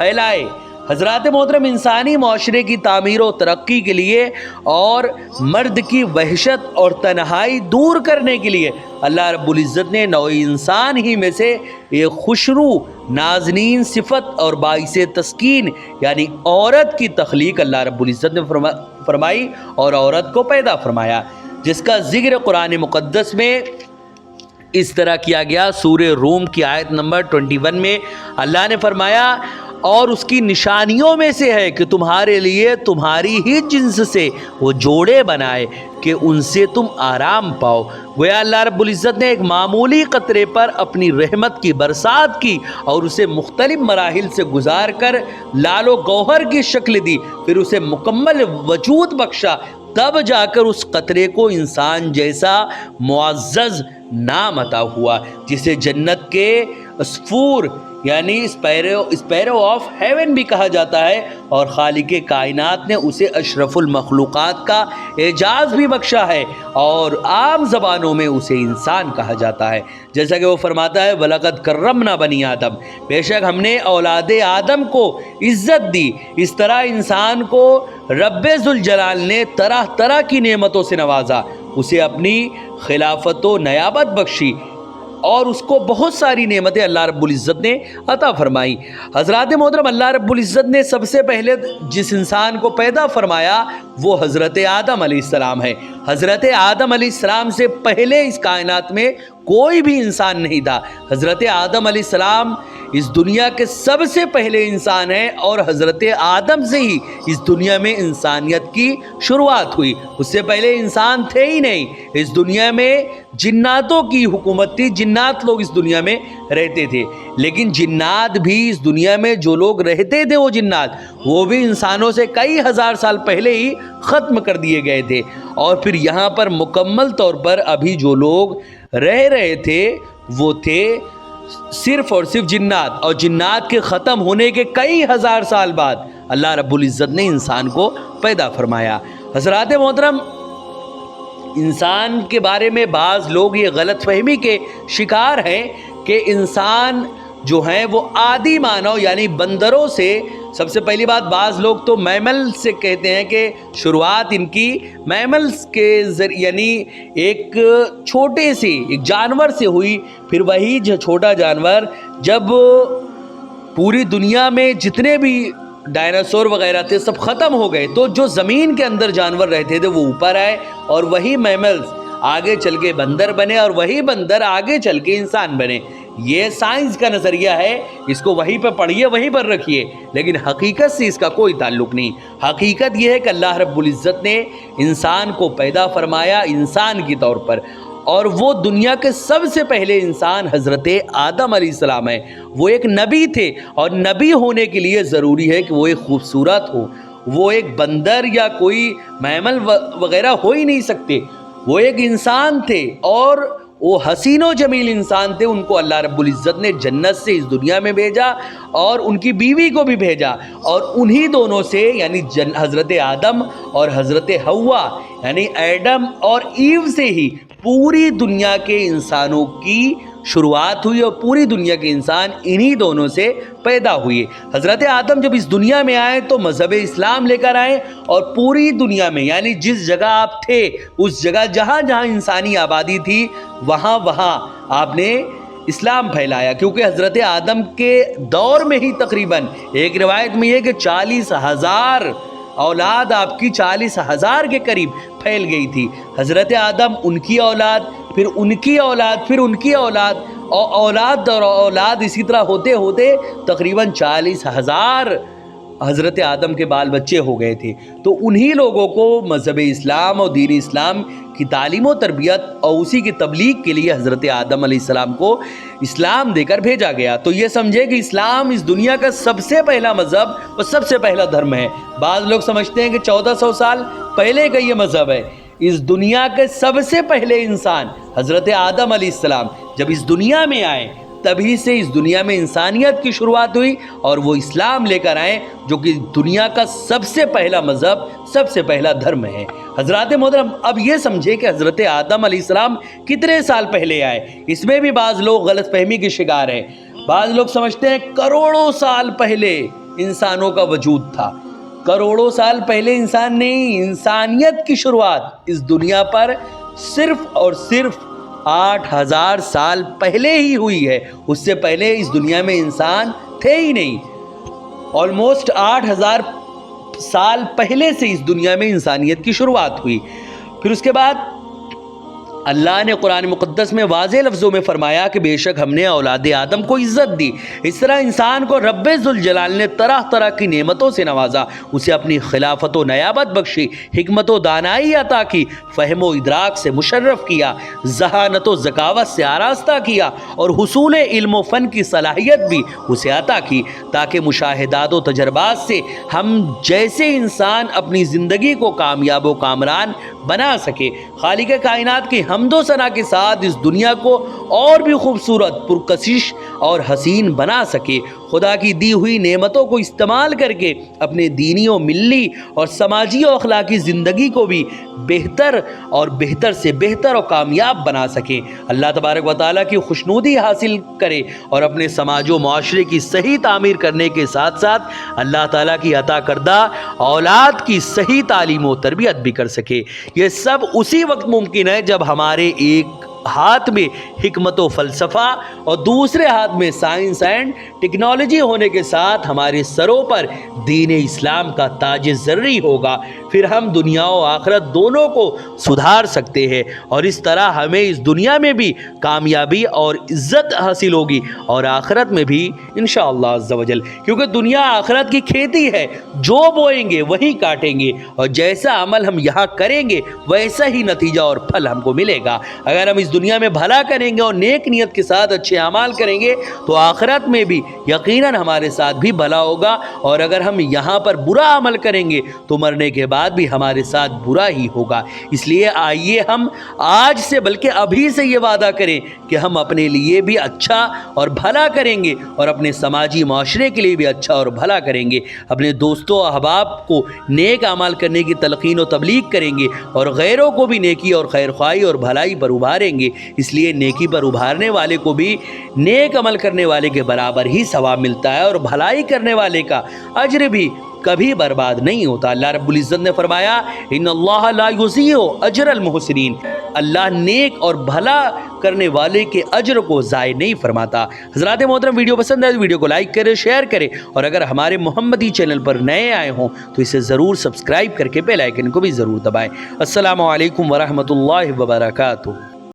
پھیلائے۔ حضرات محترم، انسانی معاشرے کی تعمیر و ترقی کے لیے اور مرد کی وحشت اور تنہائی دور کرنے کے لیے اللہ رب العزت نے نوع انسان ہی میں سے ایک خوشرو نازنین صفت اور باعث تسکین یعنی عورت کی تخلیق اللہ رب العزت نے فرمائی اور عورت کو پیدا فرمایا، جس کا ذکر قرآن مقدس میں اس طرح کیا گیا۔ سورہ روم کی آیت نمبر 21 میں اللہ نے فرمایا اور اس کی نشانیوں میں سے ہے کہ تمہارے لیے تمہاری ہی جنس سے وہ جوڑے بنائے کہ ان سے تم آرام پاؤ۔ گویا اللہ رب العزت نے ایک معمولی قطرے پر اپنی رحمت کی برسات کی اور اسے مختلف مراحل سے گزار کر لال و گوہر کی شکل دی، پھر اسے مکمل وجود بخشا، تب جا کر اس قطرے کو انسان جیسا معزز نام عطا ہوا، جسے جنت کے عصفور یعنی اسپیرو آف ہیون بھی کہا جاتا ہے، اور خالق کائنات نے اسے اشرف المخلوقات کا اعزاز بھی بخشا ہے، اور عام زبانوں میں اسے انسان کہا جاتا ہے، جیسا کہ وہ فرماتا ہے وَلَقَدْ كَرَّمْنَا بَنِي آدم، بے شک ہم نے اولاد آدم کو عزت دی۔ اس طرح انسان کو رب ذوالجلال نے طرح طرح کی نعمتوں سے نوازا، اسے اپنی خلافت و نیابت بخشی، اور اس کو بہت ساری نعمتیں اللہ رب العزت نے عطا فرمائی۔ حضرات محترم، اللہ رب العزت نے سب سے پہلے جس انسان کو پیدا فرمایا وہ حضرت آدم علیہ السلام ہے۔ حضرت آدم علیہ السلام سے پہلے اس کائنات میں کوئی بھی انسان نہیں تھا۔ حضرت آدم علیہ السلام اس دنیا کے سب سے پہلے انسان ہیں، اور حضرت آدم سے ہی اس دنیا میں انسانیت کی شروعات ہوئی، اس سے پہلے انسان تھے ہی نہیں۔ اس دنیا میں جناتوں کی حکومت تھی، جنات لوگ اس دنیا میں رہتے تھے، لیکن جنات بھی اس دنیا میں جو لوگ رہتے تھے وہ جنات وہ بھی انسانوں سے کئی ہزار سال پہلے ہی ختم کر دیے گئے تھے، اور پھر یہاں پر مکمل طور پر ابھی جو لوگ رہ رہے تھے وہ تھے صرف اور صرف جنات، اور جنات کے ختم ہونے کے کئی ہزار سال بعد اللہ رب العزت نے انسان کو پیدا فرمایا۔ حضرات محترم، انسان کے بارے میں بعض لوگ یہ غلط فہمی کے شکار ہیں کہ انسان جو ہیں وہ عادی مانو یعنی بندروں سے، سب سے پہلی بات بعض لوگ تو میمل سے کہتے ہیں کہ شروعات ان کی میملز کے ذریعے یعنی ایک چھوٹے سے ایک جانور سے ہوئی، پھر وہی جو چھوٹا جانور جب پوری دنیا میں جتنے بھی ڈائناسور وغیرہ تھے سب ختم ہو گئے تو جو زمین کے اندر جانور رہتے تھے وہ اوپر آئے، اور وہی میملز آگے چل کے بندر بنے، اور وہی بندر آگے چل کے انسان بنے۔ یہ سائنس کا نظریہ ہے، اس کو وہیں پہ پڑھیے وہیں پر رکھیے، لیکن حقیقت سے اس کا کوئی تعلق نہیں۔ حقیقت یہ ہے کہ اللہ رب العزت نے انسان کو پیدا فرمایا انسان کی طور پر، اور وہ دنیا کے سب سے پہلے انسان حضرت آدم علیہ السلام ہے۔ وہ ایک نبی تھے، اور نبی ہونے کے لیے ضروری ہے کہ وہ ایک خوبصورت ہو، وہ ایک بندر یا کوئی میمل وغیرہ ہو ہی نہیں سکتے، وہ ایک انسان تھے، اور وہ حسین و جمیل انسان تھے۔ ان کو اللہ رب العزت نے جنت سے اس دنیا میں بھیجا، اور ان کی بیوی کو بھی بھیجا، اور انہی دونوں سے یعنی حضرت آدم اور حضرت حوا یعنی ایڈم اور ایو سے ہی پوری دنیا کے انسانوں کی شروعات ہوئی، اور پوری دنیا کے انسان انہی دونوں سے پیدا ہوئے۔ حضرت آدم جب اس دنیا میں آئے تو مذہب اسلام لے کر آئے، اور پوری دنیا میں یعنی جس جگہ آپ تھے اس جگہ جہاں جہاں انسانی آبادی تھی وہاں وہاں آپ نے اسلام پھیلایا، کیونکہ حضرت آدم کے دور میں ہی تقریباً ایک روایت میں یہ کہ 40,000 اولاد آپ کی 40,000 کے قریب پھیل گئی تھی۔ حضرت آدم ان کی اولاد، پھر ان کی اولاد، پھر ان کی اولاد، اور اولاد اور اولاد اسی طرح ہوتے ہوتے تقریباً 40,000 حضرت آدم کے بال بچے ہو گئے تھے۔ تو انہی لوگوں کو مذہب اسلام اور دین اسلام کی تعلیم و تربیت اور اسی کی تبلیغ کے لیے حضرت آدم علیہ السلام کو اسلام دے کر بھیجا گیا۔ تو یہ سمجھے کہ اسلام اس دنیا کا سب سے پہلا مذہب اور سب سے پہلا دھرم ہے۔ بعض لوگ سمجھتے ہیں کہ 1400 سال پہلے کا یہ مذہب ہے۔ اس دنیا کے سب سے پہلے انسان حضرت آدم علیہ السلام جب اس دنیا میں آئے تبھی سے اس دنیا میں انسانیت کی شروعات ہوئی، اور وہ اسلام لے کر آئے جو کہ دنیا کا سب سے پہلا مذہب، سب سے پہلا دھرم ہے۔ حضرات محترم، اب یہ سمجھے کہ حضرت آدم علیہ السلام کتنے سال پہلے آئے، اس میں بھی بعض لوگ غلط فہمی کے شکار ہیں۔ بعض لوگ سمجھتے ہیں کروڑوں سال پہلے انسانوں کا وجود تھا. کروڑوں سال پہلے انسان نہیں، انسانیت کی شروعات اس دنیا پر صرف اور صرف 8,000 سال پہلے ہی ہوئی ہے. اس سے پہلے اس دنیا میں انسان تھے ہی نہیں. آلموسٹ 8,000 سال پہلے سے اس دنیا میں انسانیت کی شروعات ہوئی. پھر اس کے بعد اللہ نے قرآن مقدس میں واضح لفظوں میں فرمایا کہ بے شک ہم نے اولاد آدم کو عزت دی. اس طرح انسان کو رب ذوالجلال نے طرح طرح کی نعمتوں سے نوازا، اسے اپنی خلافت و نیابت بخشی، حکمت و دانائی عطا کی، فہم و ادراک سے مشرف کیا، ذہانت و ذکاوت سے آراستہ کیا، اور حصول علم و فن کی صلاحیت بھی اسے عطا کی، تاکہ مشاہدات و تجربات سے ہم جیسے انسان اپنی زندگی کو کامیاب و کامران بنا سکے. خالق کائنات کی حمد و ثنا کے ساتھ اس دنیا کو اور بھی خوبصورت، پرکشش اور حسین بنا سکے. خدا کی دی ہوئی نعمتوں کو استعمال کر کے اپنے دینی و ملی اور سماجی و اخلاقی زندگی کو بھی بہتر اور بہتر سے بہتر اور کامیاب بنا سکیں. اللہ تبارک و تعالیٰ کی خوشنودی حاصل کرے اور اپنے سماج و معاشرے کی صحیح تعمیر کرنے کے ساتھ ساتھ اللہ تعالیٰ کی عطا کردہ اولاد کی صحیح تعلیم و تربیت بھی کر سکے. یہ سب اسی وقت ممکن ہے جب ہمارے ایک ہاتھ میں حکمت و فلسفہ اور دوسرے ہاتھ میں سائنس اینڈ ٹیکنالوجی ہونے کے ساتھ ہمارے سروں پر دین اسلام کا تاج زرعی ہوگا. پھر ہم دنیا و آخرت دونوں کو سدھار سکتے ہیں، اور اس طرح ہمیں اس دنیا میں بھی کامیابی اور عزت حاصل ہوگی اور آخرت میں بھی انشاءاللہ عز و جل. کیونکہ دنیا آخرت کی کھیتی ہے، جو بوئیں گے وہی کاٹیں گے، اور جیسا عمل ہم یہاں کریں گے ویسا ہی نتیجہ اور پھل ہم کو ملے گا. اگر ہم اس دنیا میں بھلا کریں گے اور نیک نیت کے ساتھ اچھے اعمال کریں گے تو آخرت میں بھی یقیناً ہمارے ساتھ بھی بھلا ہوگا، اور اگر ہم یہاں پر برا عمل کریں گے تو مرنے کے بعد بھی ہمارے ساتھ برا ہی ہوگا. اس لیے آئیے ہم آج سے بلکہ ابھی سے یہ وعدہ کریں کہ ہم اپنے لیے بھی اچھا اور بھلا کریں گے، اور اپنے سماجی معاشرے کے لیے بھی اچھا اور بھلا کریں گے. اپنے دوستوں و احباب کو نیک اعمال کرنے کی تلقین و تبلیغ کریں گے، اور غیروں کو بھی نیکی اور خیر خواہی اور بھلائی پر ابھاریں گے. اس لیے نیکی پر ابھارنے والے کو بھی نیک عمل کرنے والے کے برابر ہی ثواب ملتا ہے، اور بھلائی کرنے والے کا اجر بھی کبھی برباد نہیں ہوتا. اللہ رب العزت نے فرمایا ان اللہ لا یضیع اجر المحسنین، اللہ نیک اور بھلا کرنے والے کے اجر کو ضائع نہیں فرماتا. حضرات محترم، ویڈیو پسند ہے تو ویڈیو کو لائک کریں، شیئر کریں، اور اگر ہمارے محمدی چینل پر نئے آئے ہوں تو اسے ضرور سبسکرائب کر کے بیل آئیکن کو بھی ضرور دبائیں. السلام علیکم ورحمۃ اللہ وبرکاتہ.